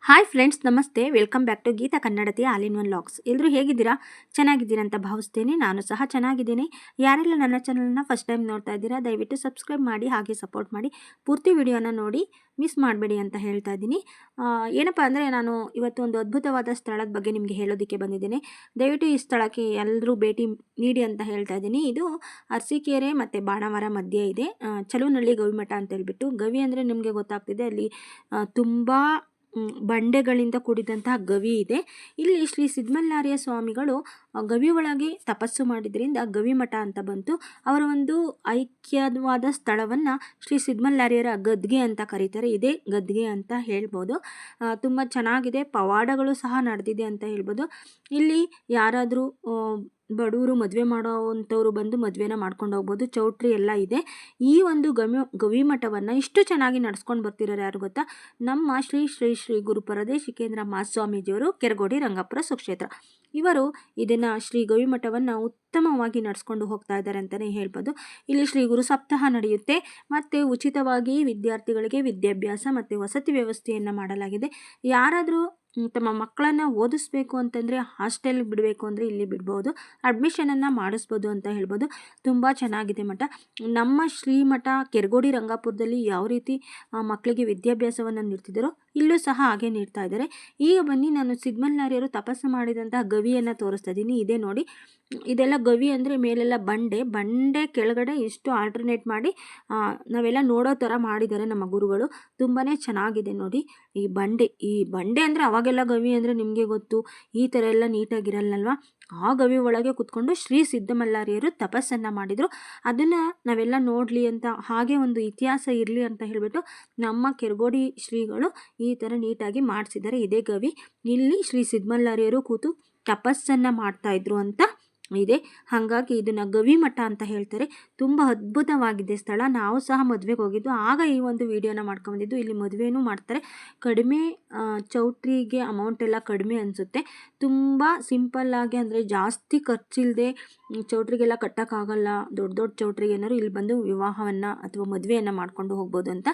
Hi friends, ನಮಸ್ತೆ. Welcome back to Geetha ಕನ್ನಡತಿಯ all in one logs. ಎಲ್ಲರೂ ಹೇಗಿದ್ದೀರಾ? ಚೆನ್ನಾಗಿದ್ದೀರಾ ಅಂತ ಭಾವಿಸ್ತೇನೆ. ನಾನು ಸಹ ಚೆನ್ನಾಗಿದ್ದೀನಿ. ಯಾರೆಲ್ಲ ನನ್ನ ಚಾನಲ್ನ ಫಸ್ಟ್ ಟೈಮ್ ನೋಡ್ತಾ ಇದ್ದೀರಾ, ದಯವಿಟ್ಟು ಸಬ್ಸ್ಕ್ರೈಬ್ ಮಾಡಿ, ಹಾಗೆ ಸಪೋರ್ಟ್ ಮಾಡಿ. ಪೂರ್ತಿ ವಿಡಿಯೋನ ನೋಡಿ ಮಿಸ್ ಮಾಡಬೇಡಿ ಅಂತ ಹೇಳ್ತಾ ಇದ್ದೀನಿ. ಏನಪ್ಪ ಅಂದರೆ, ನಾನು ಇವತ್ತು ಒಂದು ಅದ್ಭುತವಾದ ಸ್ಥಳದ ಬಗ್ಗೆ ನಿಮಗೆ ಹೇಳೋದಕ್ಕೆ ಬಂದಿದ್ದೇನೆ. ದಯವಿಟ್ಟು ಈ ಸ್ಥಳಕ್ಕೆ ಎಲ್ಲರೂ ಭೇಟಿ ನೀಡಿ ಅಂತ ಹೇಳ್ತಾ ಇದ್ದೀನಿ. ಇದು ಅರಸೀಕೆರೆ ಮತ್ತು ಬಾಣಾವರ ಮಧ್ಯೆ ಇದೆ. ಚಲುವನಹಳ್ಳಿ ಗವಿಮಠ ಅಂತ ಹೇಳ್ಬಿಟ್ಟು. ಗವಿ ಅಂದರೆ ನಿಮಗೆ ಗೊತ್ತಾಗ್ತಿದೆ, ಅಲ್ಲಿ ತುಂಬ ಬಂಡೆಗಳಿಂದ ಕೂಡಿದಂತಹ ಗವಿ ಇದೆ. ಇಲ್ಲಿ ಶ್ರೀ ಸಿದ್ಧಮಲ್ಲಾರ್ಯ ಸ್ವಾಮಿಗಳು ಗವಿ ಒಳಗೆ ತಪಸ್ಸು ಮಾಡಿದ್ರಿಂದ ಗವಿಮಠ ಅಂತ ಬಂತು. ಅವರ ಒಂದು ಐಕ್ಯವಾದ ಸ್ಥಳವನ್ನು ಶ್ರೀ ಸಿದ್ಧಮಲ್ಲಾರ್ಯರ ಗದ್ಗೆ ಅಂತ ಕರೀತಾರೆ. ಇದೇ ಗದ್ಗೆ ಅಂತ ಹೇಳ್ಬೋದು. ತುಂಬ ಚೆನ್ನಾಗಿದೆ. ಪವಾಡಗಳು ಸಹ ನಡೆದಿದೆ ಅಂತ ಹೇಳ್ಬೋದು. ಇಲ್ಲಿ ಯಾರಾದರೂ ಬಡವರು ಮದುವೆ ಮಾಡೋವಂಥವ್ರು ಬಂದು ಮದುವೆನ ಮಾಡ್ಕೊಂಡು ಹೋಗ್ಬೋದು. ಚೌಟ್ರಿ ಎಲ್ಲ ಇದೆ. ಈ ಒಂದು ಗವಿಮಠವನ್ನು ಇಷ್ಟು ಚೆನ್ನಾಗಿ ನಡೆಸ್ಕೊಂಡು ಬರ್ತಿರೋರು ಯಾರು ಗೊತ್ತಾ? ನಮ್ಮ ಶ್ರೀ ಶ್ರೀ ಶ್ರೀ ಗುರು ಪರದೇಶಿಕೇಂದ್ರ ಮಹಾಸ್ವಾಮೀಜಿಯವರು, ಕೆರಗೋಡಿ ರಂಗಪುರ ಸುಕ್ಷೇತ್ರ. ಇವರು ಇದನ್ನು ಶ್ರೀ ಗವಿಮಠವನ್ನು ಉತ್ತಮವಾಗಿ ನಡೆಸ್ಕೊಂಡು ಹೋಗ್ತಾ ಇದ್ದಾರೆ ಅಂತಲೇ ಹೇಳ್ಬೋದು. ಇಲ್ಲಿ ಶ್ರೀ ಗುರು ಸಪ್ತಾಹ ನಡೆಯುತ್ತೆ ಮತ್ತು ಉಚಿತವಾಗಿ ವಿದ್ಯಾರ್ಥಿಗಳಿಗೆ ವಿದ್ಯಾಭ್ಯಾಸ ಮತ್ತು ವಸತಿ ವ್ಯವಸ್ಥೆಯನ್ನು ಮಾಡಲಾಗಿದೆ. ಯಾರಾದರೂ ತಮ್ಮ ಮಕ್ಕಳನ್ನು ಓದಿಸ್ಬೇಕು ಅಂತಂದರೆ, ಹಾಸ್ಟೆಲ್ಗೆ ಬಿಡಬೇಕು ಅಂದರೆ ಇಲ್ಲಿ ಬಿಡ್ಬೋದು, ಅಡ್ಮಿಷನನ್ನು ಮಾಡಿಸ್ಬೋದು ಅಂತ ಹೇಳ್ಬೋದು. ತುಂಬ ಚೆನ್ನಾಗಿದೆ ಮಠ. ನಮ್ಮ ಶ್ರೀಮಠ ಕೆರಗೋಡಿ ರಂಗಾಪುರದಲ್ಲಿ ಯಾವ ರೀತಿ ಮಕ್ಕಳಿಗೆ ವಿದ್ಯಾಭ್ಯಾಸವನ್ನು ನೀಡ್ತಿದ್ದಾರೋ ಇಲ್ಲೂ ಸಹ ಹಾಗೆ ನೀಡ್ತಾ ಇದ್ದಾರೆ. ಈಗ ಬನ್ನಿ, ನಾನು ಸಿದ್ಧಮಲ್ಲಾರ್ಯರು ತಪಸ್ಸು ಮಾಡಿದಂತಹ ಗವಿಯನ್ನು ತೋರಿಸ್ತಾ ಇದ್ದೀನಿ. ಇದೇ ನೋಡಿ, ಇದೆಲ್ಲ ಗವಿ ಅಂದರೆ ಮೇಲೆಲ್ಲ ಬಂಡೆ ಕೆಳಗಡೆ ಇಷ್ಟು ಆಲ್ಟರ್ನೇಟ್ ಮಾಡಿ ನಾವೆಲ್ಲ ನೋಡೋ ಥರ ಮಾಡಿದ್ದಾರೆ ನಮ್ಮ ಗುರುಗಳು. ತುಂಬಾ ಚೆನ್ನಾಗಿದೆ ನೋಡಿ. ಈ ಬಂಡೆ ಅಂದರೆ ಅವಾಗೆಲ್ಲ ಗವಿ ಅಂದರೆ ನಿಮಗೆ ಗೊತ್ತು, ಈ ಥರ ಎಲ್ಲ ನೀಟಾಗಿರಲ್ಲಲ್ವ. ಆ ಗವಿ ಒಳಗೆ ಕೂತ್ಕೊಂಡು ಶ್ರೀ ಸಿದ್ಧಮಲ್ಲಾರ್ಯರು ತಪಸ್ಸನ್ನು ಮಾಡಿದರು. ಅದನ್ನು ನಾವೆಲ್ಲ ನೋಡಲಿ ಅಂತ, ಹಾಗೆ ಒಂದು ಇತಿಹಾಸ ಇರಲಿ ಅಂತ ಹೇಳಿಬಿಟ್ಟು ನಮ್ಮ ಕೆರಗೋಡಿ ಶ್ರೀಗಳು ಈ ಥರ ನೀಟಾಗಿ ಮಾಡಿಸಿದ್ದಾರೆ. ಇದೇ ಗವಿ. ಇಲ್ಲಿ ಶ್ರೀ ಸಿದ್ಧಮಲ್ಲಾರ್ಯರು ಕೂತು ತಪಸ್ಸನ್ನು ಮಾಡ್ತಾಯಿದ್ರು ಅಂತ ಇದೆ. ಹಾಗಾಗಿ ಇದನ್ನು ಗವಿಮಠ ಅಂತ ಹೇಳ್ತಾರೆ. ತುಂಬ ಅದ್ಭುತವಾಗಿದೆ ಸ್ಥಳ. ನಾವು ಸಹ ಮದುವೆಗೆ ಹೋಗಿದ್ದು, ಆಗ ಈ ಒಂದು ವಿಡಿಯೋನ ಮಾಡ್ಕೊಂಬಂದಿದ್ದು. ಇಲ್ಲಿ ಮದುವೆನೂ ಮಾಡ್ತಾರೆ. ಕಡಿಮೆ ಚೌಟ್ರಿಗೆ ಅಮೌಂಟ್ ಎಲ್ಲ ಕಡಿಮೆ ಅನಿಸುತ್ತೆ. ತುಂಬ ಸಿಂಪಲ್ಲಾಗಿ, ಅಂದರೆ ಜಾಸ್ತಿ ಖರ್ಚಿಲ್ಲದೆ ಚೌಟ್ರಿಗೆಲ್ಲ ಕಟ್ಟೋಕ್ಕಾಗಲ್ಲ, ದೊಡ್ಡ ದೊಡ್ಡ ಚೌಟ್ರಿಗೆ ಏನಾದ್ರು ಇಲ್ಲಿ ಬಂದು ವಿವಾಹವನ್ನು ಅಥವಾ ಮದುವೆಯನ್ನು ಮಾಡ್ಕೊಂಡು ಹೋಗ್ಬೋದು ಅಂತ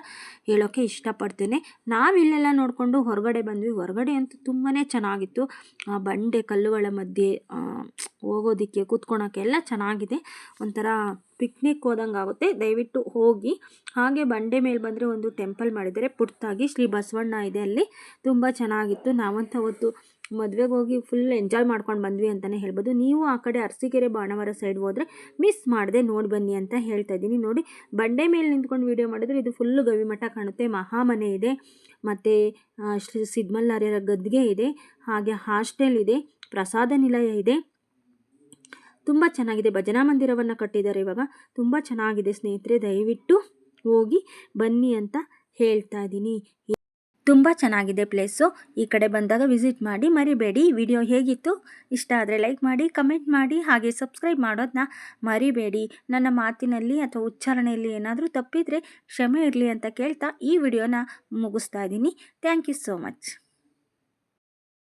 ಹೇಳೋಕ್ಕೆ ಇಷ್ಟಪಡ್ತೇನೆ. ನಾವು ಇಲ್ಲೆಲ್ಲ ನೋಡಿಕೊಂಡು ಹೊರಗಡೆ ಬಂದ್ವಿ. ಹೊರಗಡೆ ಅಂತೂ ತುಂಬಾ ಚೆನ್ನಾಗಿತ್ತು. ಬಂಡೆ ಕಲ್ಲುಗಳ ಮಧ್ಯೆ ಹೋಗೋದಕ್ಕೆ, ಕೂತ್ಕೊಳೋಕ್ಕೆ ಎಲ್ಲ ಚೆನ್ನಾಗಿದೆ. ಒಂಥರ ಪಿಕ್ನಿಕ್ ಹೋದಂಗೆ ಆಗುತ್ತೆ. ದಯವಿಟ್ಟು ಹೋಗಿ. ಹಾಗೆ ಬಂಡೆ ಮೇಲೆ ಬಂದರೆ ಒಂದು ಟೆಂಪಲ್ ಮಾಡಿದ್ದಾರೆ ಪುಟ್ಟಾಗಿ. ಶ್ರೀ ಬಸವಣ್ಣ ಇದೆ ಅಲ್ಲಿ. ತುಂಬ ಚೆನ್ನಾಗಿತ್ತು. ನಾವಂತ ಅವತ್ತು ಮದುವೆಗೆ ಹೋಗಿ ಫುಲ್ ಎಂಜಾಯ್ ಮಾಡ್ಕೊಂಡು ಬಂದ್ವಿ ಅಂತಲೇ ಹೇಳ್ಬೋದು. ನೀವು ಆ ಕಡೆ ಅರಸೀಕೆರೆ ಬಾಣಾವರ ಸೈಡ್ ಹೋದರೆ ಮಿಸ್ ಮಾಡದೆ ನೋಡಿ ಬನ್ನಿ ಅಂತ ಹೇಳ್ತಾ ಇದ್ದೀನಿ. ನೋಡಿ, ಬಂಡೆ ಮೇಲೆ ನಿಂತ್ಕೊಂಡು ವೀಡಿಯೋ ಮಾಡಿದರೆ ಇದು ಫುಲ್ಲು ಗವಿಮಠ ಕಾಣುತ್ತೆ. ಮಹಾಮನೆ ಇದೆ, ಮತ್ತು ಶ್ರೀ ಸಿದ್ಧಮಲ್ಲಾರ್ಯರ ಗದ್ಗೆ ಇದೆ, ಹಾಗೆ ಹಾಸ್ಟೆಲ್ ಇದೆ, ಪ್ರಸಾದ ನಿಲಯ ಇದೆ. ತುಂಬ ಚೆನ್ನಾಗಿದೆ. ಭಜನಾ ಮಂದಿರವನ್ನು ಕಟ್ಟಿದ್ದಾರೆ ಇವಾಗ. ತುಂಬ ಚೆನ್ನಾಗಿದೆ ಸ್ನೇಹಿತರೆ. ದಯವಿಟ್ಟು ಹೋಗಿ ಬನ್ನಿ ಅಂತ ಹೇಳ್ತಾ ಇದ್ದೀನಿ. ತುಂಬ ಚೆನ್ನಾಗಿದೆ ಪ್ಲೇಸು. ಈ ಕಡೆ ಬಂದಾಗ ವಿಸಿಟ್ ಮಾಡಿ, ಮರಿಬೇಡಿ. ವಿಡಿಯೋ ಹೇಗಿತ್ತು, ಇಷ್ಟ ಆದರೆ ಲೈಕ್ ಮಾಡಿ, ಕಮೆಂಟ್ ಮಾಡಿ, ಹಾಗೆ ಸಬ್ಸ್ಕ್ರೈಬ್ ಮಾಡೋದನ್ನ ಮರಿಬೇಡಿ. ನನ್ನ ಮಾತಿನಲ್ಲಿ ಅಥವಾ ಉಚ್ಚಾರಣೆಯಲ್ಲಿ ಏನಾದರೂ ತಪ್ಪಿದರೆ ಕ್ಷಮೆ ಇರಲಿ ಅಂತ ಕೇಳ್ತಾ ಈ ವಿಡಿಯೋನ ಮುಗಿಸ್ತಾ ಇದ್ದೀನಿ. Thank you so much.